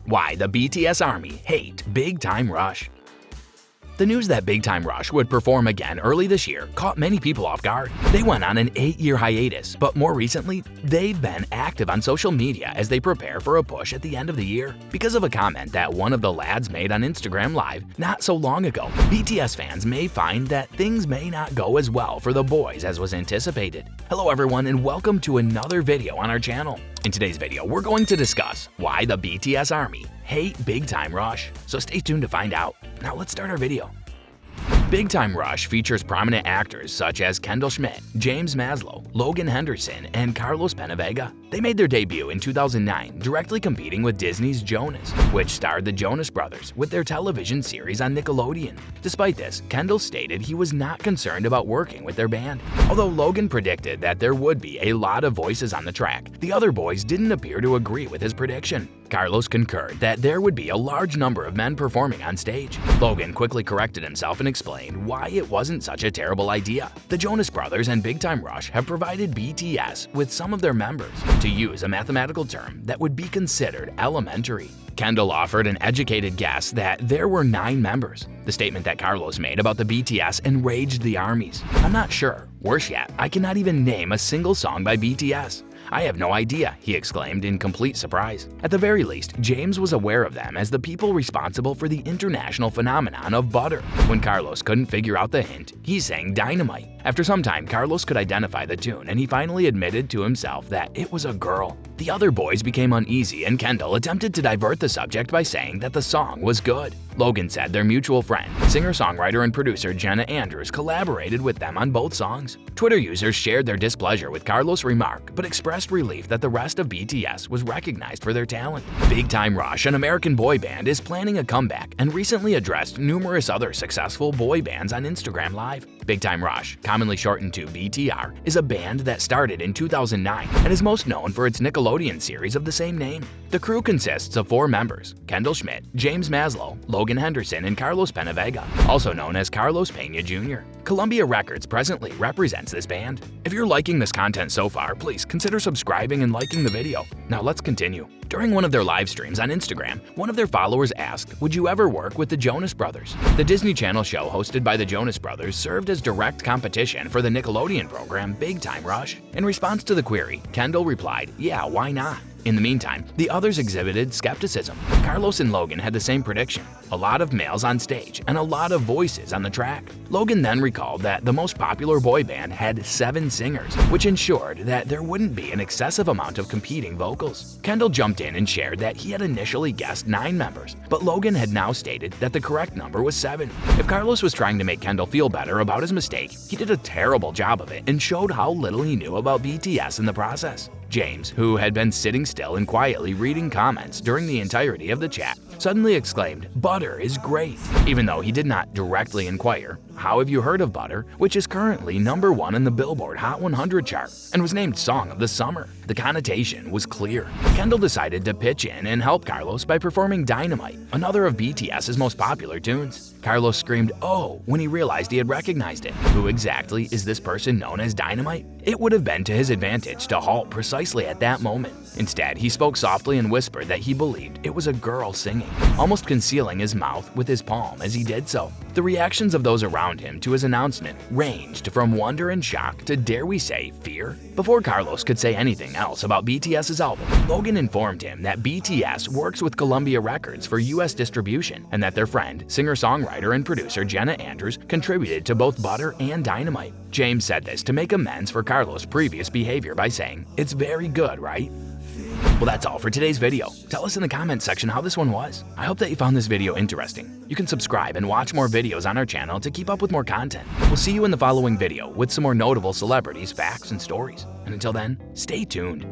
Why the BTS Army hate Big Time Rush. The news that Big Time Rush would perform again early this year caught many people off guard. They went on an 8-year hiatus, but more recently, they've been active on social media as they prepare for a push at the end of the year. Because of a comment that one of the lads made on Instagram Live not so long ago, BTS fans may find that things may not go as well for the boys as was anticipated. Hello everyone and welcome to another video on our channel. In today's video, we're going to discuss why the BTS Army hate Big Time Rush, so stay tuned to find out. Now let's start our video. Big Time Rush features prominent actors such as Kendall Schmidt, James Maslow, Logan Henderson, and Carlos Penavega. They made their debut in 2009, directly competing with Disney's Jonas, which starred the Jonas Brothers with their television series on Nickelodeon. Despite this, Kendall stated he was not concerned about working with their band. Although Logan predicted that there would be a lot of voices on the track, the other boys didn't appear to agree with his prediction. Carlos concurred that there would be a large number of men performing on stage. Logan quickly corrected himself and explained why it wasn't such a terrible idea. The Jonas Brothers and Big Time Rush have provided BTS with some of their members, to use a mathematical term that would be considered elementary. Kendall offered an educated guess that there were 9 members. The statement that Carlos made about the BTS enraged the armies. "I'm not sure. Worse yet, I cannot even name a single song by BTS. I have no idea," he exclaimed in complete surprise. At the very least, James was aware of them as the people responsible for the international phenomenon of butter. When Carlos couldn't figure out the hint, he sang Dynamite. After some time, Carlos could identify the tune and he finally admitted to himself that it was a girl. The other boys became uneasy and Kendall attempted to divert the subject by saying that the song was good. Logan said their mutual friend, singer-songwriter and producer Jenna Andrews collaborated with them on both songs. Twitter users shared their displeasure with Carlos' remark but expressed relief that the rest of BTS was recognized for their talent. Big Time Rush, an American boy band, is planning a comeback and recently addressed numerous other successful boy bands on Instagram Live. Big Time Rush, commonly shortened to BTR, is a band that started in 2009 and is most known for its Nickelodeon series of the same name. The crew consists of 4 members: Kendall Schmidt, James Maslow, Logan Henderson, and Carlos Penavega, also known as Carlos Peña Jr. Columbia Records presently represents this band. If you're liking this content so far, please consider subscribing and liking the video. Now let's continue. During one of their live streams on Instagram, one of their followers asked, "Would you ever work with the Jonas Brothers?" The Disney Channel show hosted by the Jonas Brothers served as direct competition for the Nickelodeon program Big Time Rush. In response to the query, Kendall replied, "Yeah, why not?" In the meantime, the others exhibited skepticism. Carlos and Logan had the same prediction: a lot of males on stage and a lot of voices on the track. Logan then recalled that the most popular boy band had 7 singers, which ensured that there wouldn't be an excessive amount of competing vocals. Kendall jumped in and shared that he had initially guessed 9 members, but Logan had now stated that the correct number was 7. If Carlos was trying to make Kendall feel better about his mistake, he did a terrible job of it and showed how little he knew about BTS in the process. James, who had been sitting still and quietly reading comments during the entirety of the chat, suddenly exclaimed, "Butter is great," even though he did not directly inquire, "How have you heard of Butter?" which is currently #1 in the Billboard Hot 100 chart and was named Song of the Summer. The connotation was clear. Kendall decided to pitch in and help Carlos by performing Dynamite, another of BTS's most popular tunes. Carlos screamed "Oh" when he realized he had recognized it. Who exactly is this person known as Dynamite? It would have been to his advantage to halt precisely at that moment. Instead, he spoke softly and whispered that he believed it was a girl singing, almost concealing his mouth with his palm as he did so. The reactions of those around him to his announcement ranged from wonder and shock to, dare we say, fear. Before Carlos could say anything else about BTS's album, Logan informed him that BTS works with Columbia Records for US distribution and that their friend, singer-songwriter and producer Jenna Andrews contributed to both Butter and Dynamite. James said this to make amends for Carlos' previous behavior by saying, "It's very good, right?" Well, that's all for today's video. Tell us in the comments section how this one was. I hope that you found this video interesting. You can subscribe and watch more videos on our channel to keep up with more content. We'll see you in the following video with some more notable celebrities, facts, and stories. And until then, stay tuned.